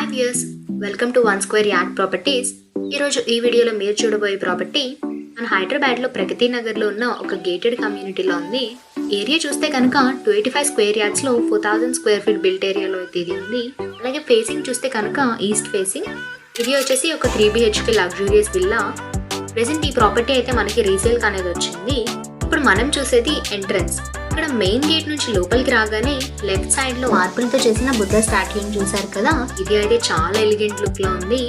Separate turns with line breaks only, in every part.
Hi viewers, welcome to one square yard properties. ఈరోజు ఈ వీడియోలో మీరు చూడబోయే ప్రాపర్టీ మన హైదరాబాద్లో ప్రగతి నగర్లో ఉన్న ఒక గేటెడ్ కమ్యూనిటీలో ఉంది. ఏరియా చూస్తే కనుక 285 స్క్వేర్ యార్డ్స్లో 4000 స్క్వేర్ ఫీట్ బిల్ట్ ఏరియాలో అయితే ఇది ఉంది. అలాగే ఫేసింగ్ చూస్తే కనుక ఈస్ట్ ఫేసింగ్. ఇది వచ్చేసి ఒక 3 BHK లగ్జూరియస్ విల్లా. ప్రెసెంట్ ఈ ప్రాపర్టీ అయితే మనకి రీసేల్ అనేది వచ్చింది. ఇప్పుడు మనం చూసేది ఎంట్రన్స్. ఇక్కడ మెయిన్ గేట్ నుంచి లోపలికి రాగానే లెఫ్ట్ సైడ్ లో మార్బుల్తో చేసిన బుద్ధ స్టాట్యూని చూసారు కదా, ఇది అయితే చాలా ఎలిగెంట్ లుక్ లో ఉంది.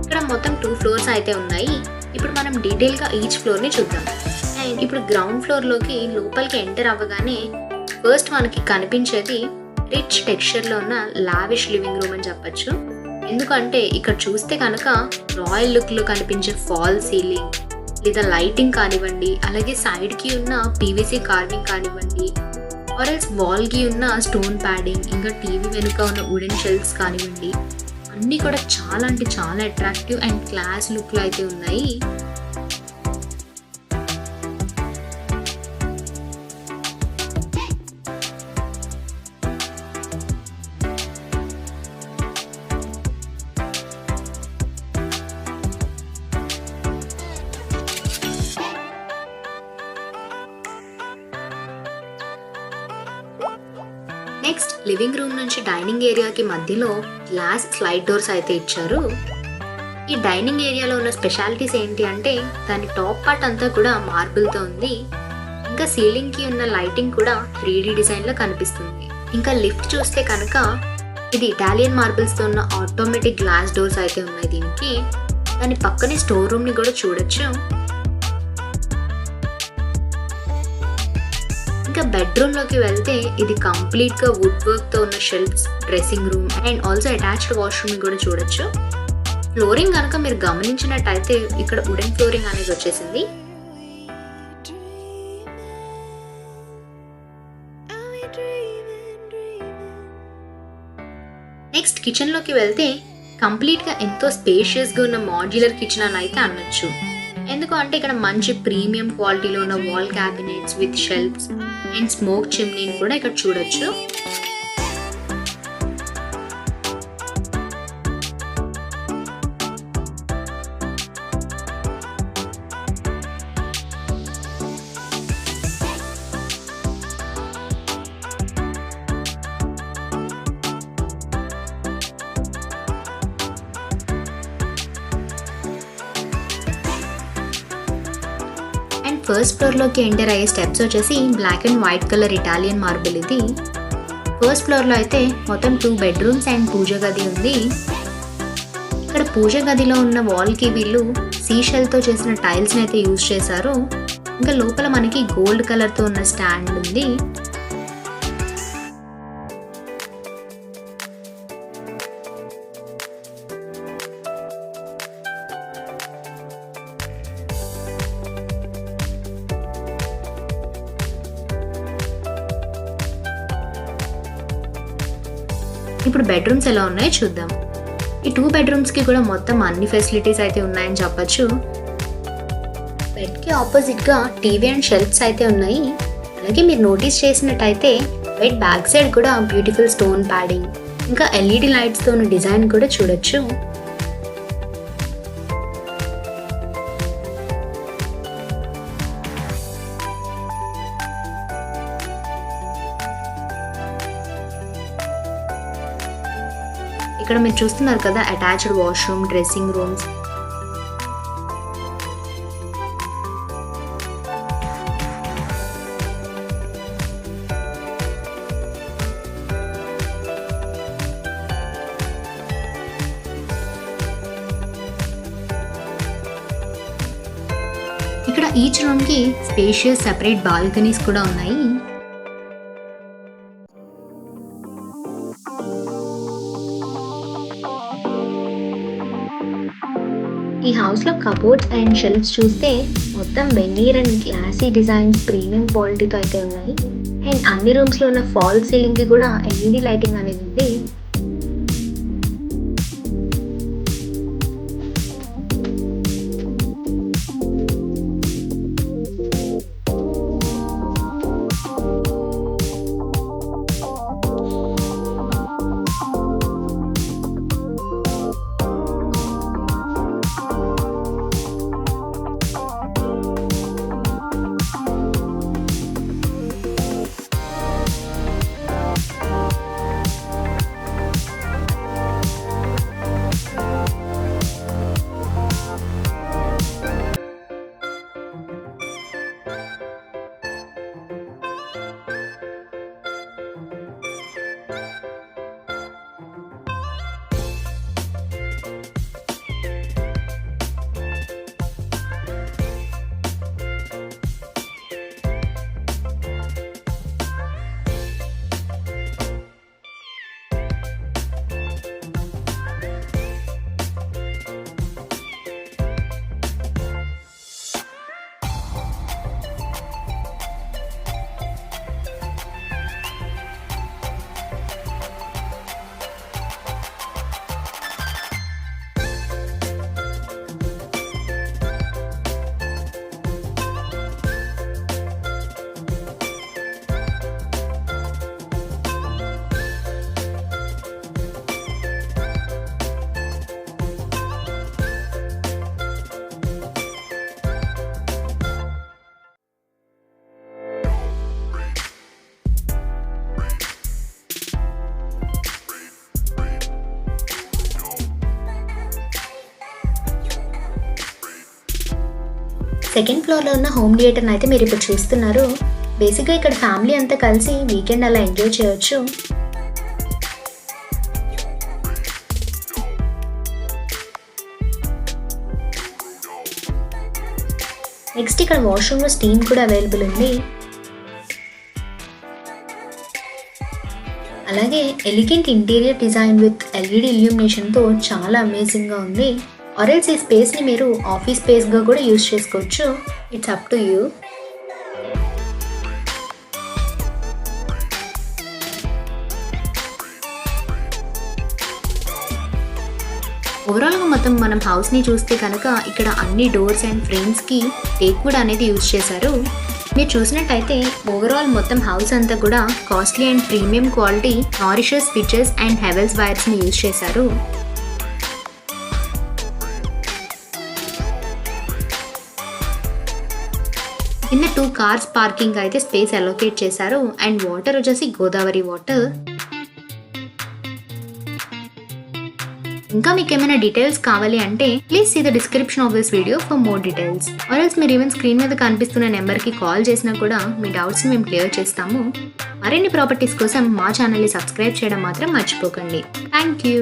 ఇక్కడ మొత్తం 2 ఫ్లోర్స్ అయితే ఉన్నాయి. ఇప్పుడు మనం డీటెయిల్ గా ఈచ్ ఫ్లోర్ ని చూద్దాం. అండ్ ఇప్పుడు గ్రౌండ్ ఫ్లోర్ లోకి లోపలికి ఎంటర్ అవ్వగానే ఫస్ట్ మనకి కనిపించేది రిచ్ టెక్స్చర్ లో ఉన్న లావిష్ లివింగ్ రూమ్ అని చెప్పొచ్చు. ఎందుకంటే ఇక్కడ చూస్తే కనుక రాయల్ లుక్ లో కనిపించే ఫాల్ సీలింగ్ లేదా లైటింగ్ కానివ్వండి, అలాగే సైడ్ కి ఉన్న PVC కార్వింగ్ కానివ్వండి, ఆర్ఎల్స్ వాల్ కి ఉన్న స్టోన్ ప్యాడింగ్, ఇంకా టీవీ వెనుక ఉన్న వుడెన్ షెల్ఫ్స్ కానివ్వండి, అన్నీ కూడా చాలా అంటే చాలా అట్రాక్టివ్ అండ్ క్లాస్ లుక్ లో అయితే ఉన్నాయి. నెక్స్ట్ లివింగ్ రూమ్ నుంచి డైనింగ్ ఏరియాకి మధ్యలో గ్లాస్ స్లైడ్ డోర్స్ అయితే ఇచ్చారు. ఈ డైనింగ్ ఏరియాలో ఉన్న స్పెషాలిటీస్ ఏంటి అంటే దాని టాప్ పార్ట్ అంతా కూడా మార్బుల్తో ఉంది. ఇంకా సీలింగ్ కి ఉన్న లైటింగ్ కూడా 3D డిజైన్ లో కనిపిస్తుంది. ఇంకా లిఫ్ట్ చూస్తే కనుక ఇది ఇటాలియన్ మార్బుల్స్ తో ఉన్న ఆటోమేటిక్ గ్లాస్ డోర్స్ అయితే ఉన్నాయి దీనికి. దాని పక్కనే స్టోర్ రూమ్ ని కూడా చూడొచ్చు. ఇంకా బెడ్రూమ్ లోకి వెళ్తే ఇది కంప్లీట్ గా వుడ్ వర్క్ తో ఉన్న shelves, dressing room and also attached washroom ని కూడా చూడొచ్చు. ఫ్లోరింగ్ కనుక మీరు గమనించినట్టయితే ఇక్కడ వుడెన్ ఫ్లోరింగ్ అనేది వచ్చేసింది. నెక్స్ట్ కిచెన్ లోకి వెళ్తే కంప్లీట్ గా ఎంతో స్పేషియస్ గా ఉన్న మాడ్యులర్ కిచెన్ అని అయితే అనొచ్చు. ఎందుకు అంటే ఇక్కడ మంచి ప్రీమియం క్వాలిటీలో ఉన్న wall cabinets with shelves and smoke చిమ్నీని కూడా ఇక్కడ చూడొచ్చు. ఫస్ట్ ఫ్లోర్ లోకి ఎంటర్ అయ్యే స్టెప్స్ వచ్చేసి black and white colour Italian marble. ఇది ఫస్ట్ ఫ్లోర్ లో అయితే మొత్తం 2 బెడ్రూమ్స్ అండ్ పూజ గది ఉంది. ఇక్కడ పూజ గదిలో ఉన్న వాల్ కి వీళ్ళు సీషెల్ తో చేసిన టైల్స్ ని అయితే యూజ్ చేశారు. ఇంకా లోపల మనకి గోల్డ్ కలర్ తో ఉన్న స్టాండ్ ఉంది. ఇప్పుడు బెడ్రూమ్స్ ఎలా ఉన్నాయో చూద్దాం. ఈ 2 బెడ్రూమ్స్ కి కూడా మొత్తం అన్ని ఫెసిలిటీస్ అయితే ఉన్నాయని చెప్పొచ్చు. బెడ్ కి ఆపోజిట్ గా టీవీ అండ్ షెల్ఫ్స్ అయితే ఉన్నాయి. అలాగే మీరు నోటీస్ చేసినట్టయితే బెడ్ బ్యాక్ సైడ్ కూడా బ్యూటిఫుల్ స్టోన్ ప్యాడింగ్, ఇంకా LED లైట్స్ తో ఉన్న డిజైన్ కూడా చూడొచ్చు. ఇక్కడ మీరు చూస్తున్నారు కదా అటాచ్డ్ వాష్రూమ్, డ్రెస్సింగ్ రూమ్స్. ఇక్కడ ఈచ్ రూమ్ కి స్పేషియస్ సెపరేట్ బాల్కనీస్ కూడా ఉన్నాయి. ఈ హౌస్ లో కబోర్డ్స్ అండ్ షెల్ఫ్స్ చూస్తే మొత్తం veneer and glossy designs premium క్వాలిటీతో అయితే ఉన్నాయి. అండ్ అన్ని రూమ్స్ లో ఉన్న ఫాల్ సీలింగ్ కి కూడా LED లైటింగ్ అనేది ఉంది. సెకండ్ ఫ్లోర్లో ఉన్న హోమ్ థియేటర్ని అయితే మీరు ఇప్పుడు చూస్తున్నారు. బేసిక్గా ఇక్కడ ఫ్యామిలీ అంతా కలిసి వీకెండ్ అలా ఎంజాయ్ చేయొచ్చు. నెక్స్ట్ ఇక్కడ వాష్రూమ్లో స్టీమ్ కూడా అవైలబుల్ ఉంది. అలాగే elegant interior design with LED ఇల్యూమినేషన్తో చాలా అమేజింగ్గా ఉంది. ఆర్ఎల్స్ ఈ స్పేస్ని మీరు ఆఫీస్ స్పేస్గా కూడా యూజ్ చేసుకోవచ్చు. It's up to you. ఓవరాల్గా మొత్తం మనం హౌస్ని చూస్తే కనుక ఇక్కడ అన్ని డోర్స్ అండ్ ఫ్రేమ్స్కి టేక్ వుడ్ అనేది యూజ్ చేశారు. మీరు చూసినట్టయితే ఓవరాల్ మొత్తం హౌస్ అంతా కూడా costly and premium quality Norisys switches and Havells వైర్స్ని యూజ్ చేశారు. కింద 2 కార్స్ పార్కింగ్ అయితే స్పేస్ అలోకేట్ చేశారు. అండ్ వాటర్ వచ్చేసి గోదావరి వాటర్. ఇంకా మీకు ఏమైనా డీటెయిల్స్ కావాలి అంటే please see the description of this video for more details. Or else మీరు ఈవెన్ స్క్రీన్ మీద కనిపిస్తున్న నెంబర్కి కాల్ చేసినా కూడా మీ డౌట్స్ని మేము క్లియర్ చేస్తాము. మరిన్ని ప్రాపర్టీస్ కోసం మా ఛానల్ని సబ్స్క్రైబ్ చేయడం మాత్రం మర్చిపోకండి. Thank you.